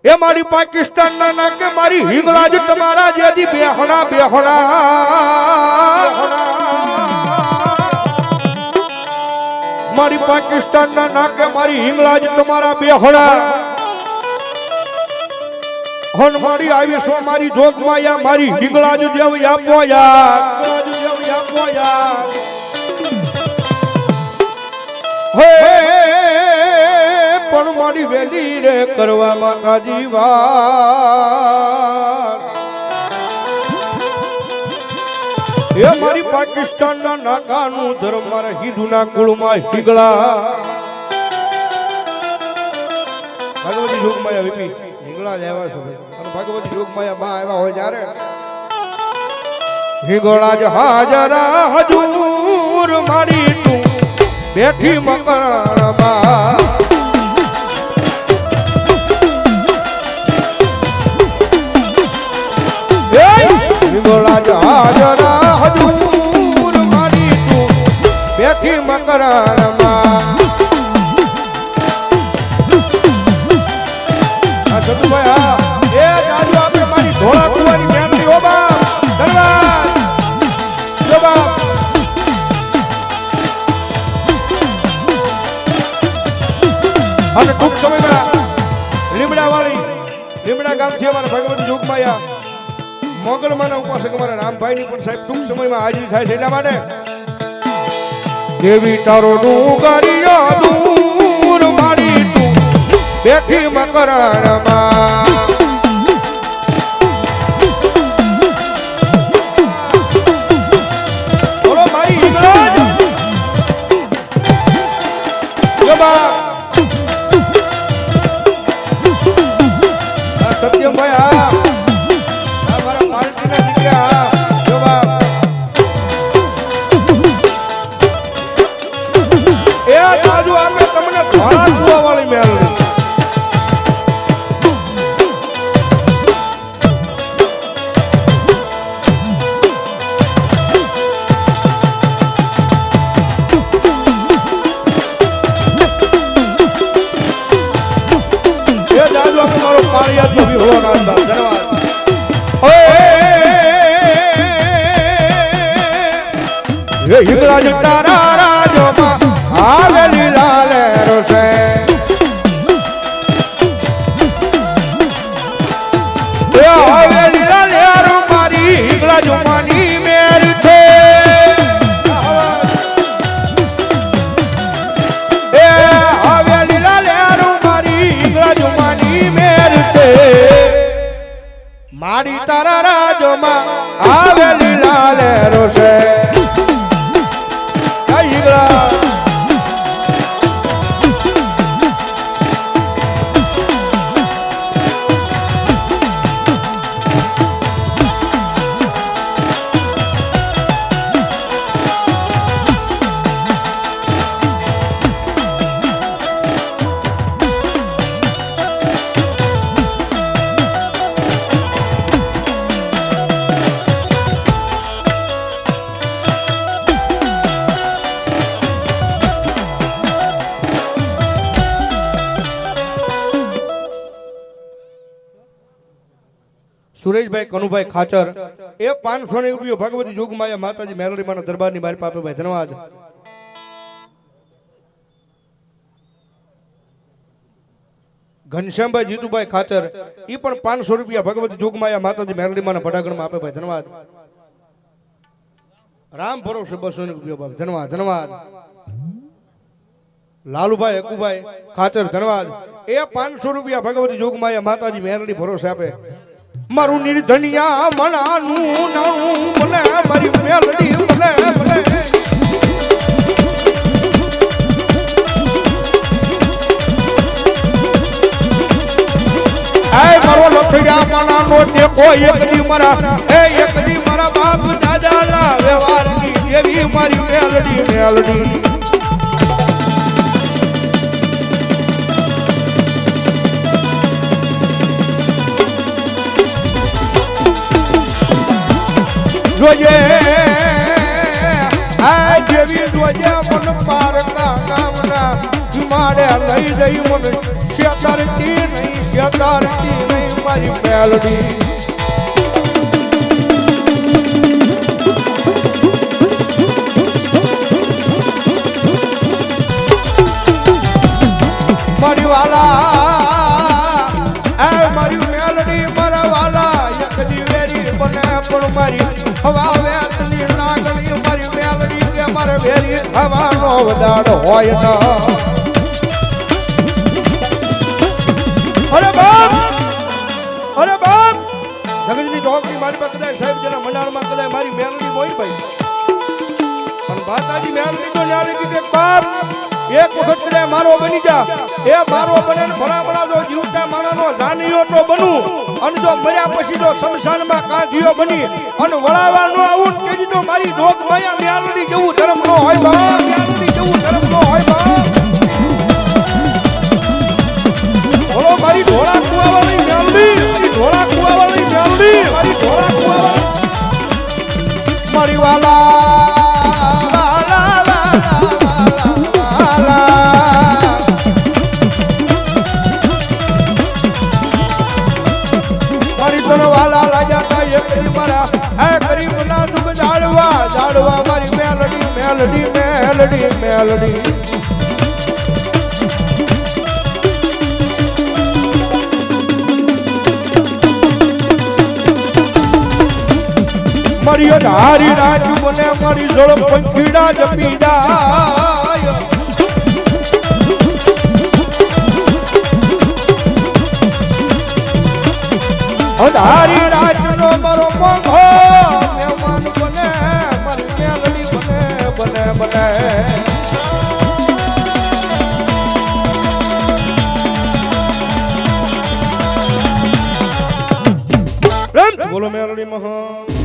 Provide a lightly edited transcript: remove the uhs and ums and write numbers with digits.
એ મારી પાકિસ્તાન ના કે મારી હિંગળાજ તમારા જેદી બેહણા બેહણા મારી પાકિસ્તાન ના કે મારી હિંગળાજ તમારા બેહણા હન મારી આવીશો મારી જોગમાં યા મારી હિંગળાજ દેવ આપો યાર હે પણ મારી વેલી રે કરવામાં કાજી વાર એ મારી પાકિસ્તાન ના નાકાનું ધર્મ મારા હિન્દુ ના કુળમાં હિંગળા ભગવતી જોગમાં વીપી હિંગળા જ આવ્યા છે અને ભગવતી જોગમાં બા આવ્યા હોય જ્યારે હિંગળા જ હાજરા હજૂર મારી તું બેઠી મકરણમાં હિંગળા જ હાજરા હજૂર મારી તું બેઠી મકરણમાં સતુભાઈ એ જાજુ આપણે મારી ધોળા કુવાની મેમરી હો બા ધન્યવાદ જો બા અને ટૂંક સમયમાં લીમડા ગામથી અમારા ભગવતી જોગમાયા મોગલમાના ઉપાસક અમારા રામભાઈ ની પણ સાહેબ ટૂંક સમયમાં હાજરી થાય છે એટલા માટે દેવી તારો ડુંગરિયો દૂર મારી તું બેઠી મકરણમાં બોલો મારી હિંગળાજ સત્યમભાઈ મારા પાર્ટીના દીકરા જો બાપ એ બાજુ અમે તમને ધોળા કુવા વાળી મેળવી હિંગળાજ તારા રાજમાં આવેલી લાલે રોશે આવેલી લાલે મારી હિંગળાજ માની મેર છે એ આવેલી લાલે મારી હિંગળાજ માની મેર છે મારી તારા રાજમાં આવેલી લાલે રોશે સુરેશભાઈ કનુભાઈ ખાચર એ 500 ની રૂપિયો ભગવતી જોગમાયા માતાજી મેલડી માના દરબારની મારી પાપે ભાઈ ધન્યવાદ ઘનશ્યામભાઈ જીતુભાઈ ખાચર એ પણ 500 રૂપિયા ભગવતી જોગમાયા માતાજી મેલડી માના ભડાગણમાં આપે ભાઈ ધન્યવાદ રામ ભરોસે 200 રૂપિયો ભાઈ ધન્યવાદ લાલુભાઈ અકુભાઈ ખાચર ધન્યવાદ એ 500 રૂપિયા ભગવતી જોગમાયા માતાજી મેલડી ભરોસે આપે મારું નિર્ધનિયા મનાનું નાનું મને મારી મેલડી મને આય મારો લખડ્યા મનાનો ટેકો એકની મારા બાપ દાદાના વ્યવહારની દેવી મારી મેલડી જોજે આ જેવી જોજે મન પારકા ગામના વાડે લઈ જઈ મને શેતારતી નહીં મારી મેલડી મારી વાલા મારી મેલડી મારા વાલા એક દિવેરી બને પણ મારી હવા વેતની નાગણી મારી મેલડી કે મારે વેરી થવાનો વદાડ હોય ન અરે બાપ જગતની ચોકની મારી પાસે કદાચ સાહેબ જેના મંડાળમાં કદાચ મારી મેલડી હોય ભાઈ પણ માતાજી મેલડી તો ન્યારી કે બાપ એક વખત કદાચ મારો બની જા એ મારો બને ને ભલા જો જીવતા માણસનો જાનીઓ તો બનું અને જો મર્યા પછી જો શમશાનમાં કાઢીઓ બની અને વળાવા નો આવું કેજી તો મારી જોગ માયા મેલડી જેવું ધર્મ નો હોય બા મેલડી જેવું ધર્મ નો હોય બા બોલો મારી ઢોળા કુવાવાળી મેલડી મારી ઢોળા કુવાવાળી મેલડી મારી ઢોળા કુવાવાળી મારી વાલા મેલડી મારી હારી રાજ મને મારી જોડ પંખીડા જપીડા હારી રાજ નો મારો મોંઘો મહેમાન બને મારી મેલડી બને બોલો મેલડી મહા